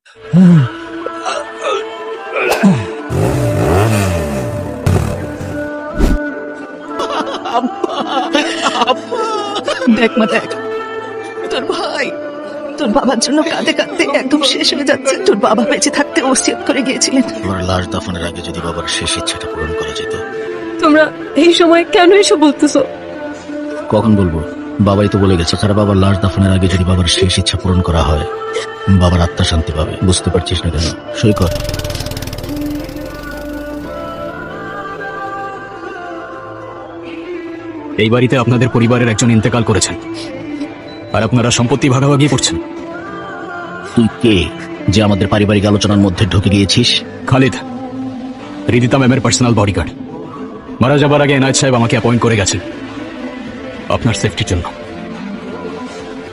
দেখ মা দেখ, তোর ভাই তোর বাবার জন্য কাঁদতে কাঁদতে একদম শেষ হয়ে যাচ্ছে। তোর বাবা বেঁচে থাকতে ওসিয়ত করে গিয়েছিলেন, আমার লাশ দাফনের আগে যদি বাবার শেষ ইচ্ছাটা পূরণ করা যেত। তোমরা এই সময় কেন এসব বলতেছো? কখন বলবো? বাবাই তো বলে গেছে, তারা বাবার লাশ দাফনের আগে যদি বাবার শেষ ইচ্ছা পূরণ করা হয়, বাবার আত্মা শান্তি পাবে। বুঝতে পারছিস না কেন? সই কর। এই বাড়িতে আপনাদের পরিবারের একজন ইন্তেকাল করেছেন, আর আপনারা সম্পত্তি ভাগাভাগি করছেন। তুই কে যে আমাদের পারিবারিক আলোচনার মধ্যে ঢুকে গিয়েছিস? খালিদ, রিদিতা ম্যামের পার্সোনাল বডিগার্ড। মারা যাবার আগে এনায়েত সাহেব আমাকে অ্যাপয়েন্ট করে গেছেন আপনার সেফটির জন্য।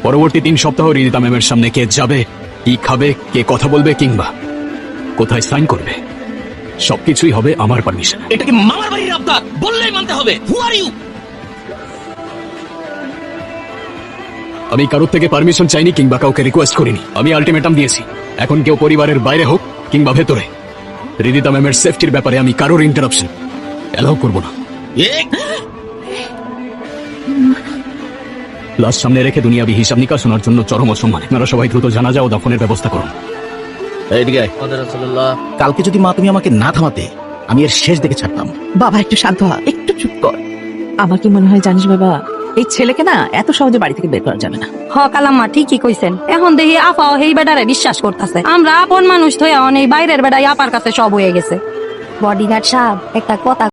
পরবর্তী 3 সপ্তাহ রিদিতা ম্যামের সামনে কে যাবে, কি খাবে, কে কথা বলবে, কিংবা কোথায় সাইন করবে, সবকিছুই হবে আমার পারমিশন। এটা কি মামার বাড়ির আবদার? বললেই মানতে হবে। হু আর ইউ? আমি কারোর থেকে পারমিশন চাইনি কিংবা কাউকে রিকোয়েস্ট করিনি। আমি আলটিমেটাম দিয়েছি, এখন কেউ পরিবারের বাইরে হোক কিংবা ভেতরে, রিদিতা ম্যামের সেফটির ব্যাপারে আমি কারোর ইন্টারাপশন অ্যালাউ করব না। লাশ সামনে রেখে দুনিয়াবি হিসাব নিকাশ শোনার জন্য চরম অসম্মানে। আপনারা সবাই দ্রুত জানাজা ও দাফনের ব্যবস্থা করুন। এইদিকে আয়। কালকে যদি মা তুমি আমাকে না থামাতে, আমি এর শেষ দেখে ছাড়তাম। বাবা একটু শান্ত হ, একটু চুপ কর। আমার কি মনে হয় জানিস বাবা, এই ছেলেকে না এত সহজে বাড়ি থেকে বের করা যাবে না। হ কালাম্মা ঠিকই কইছেন। এখন দেখি আপাও এই বেডারে বিশ্বাস করতেছে। আমরা আপন মানুষ থইয়া অনেক বাইরের বেড়াই আপার কাছে সব হয়ে গেছে। বডিগার্ড সাহেব, একটা কথা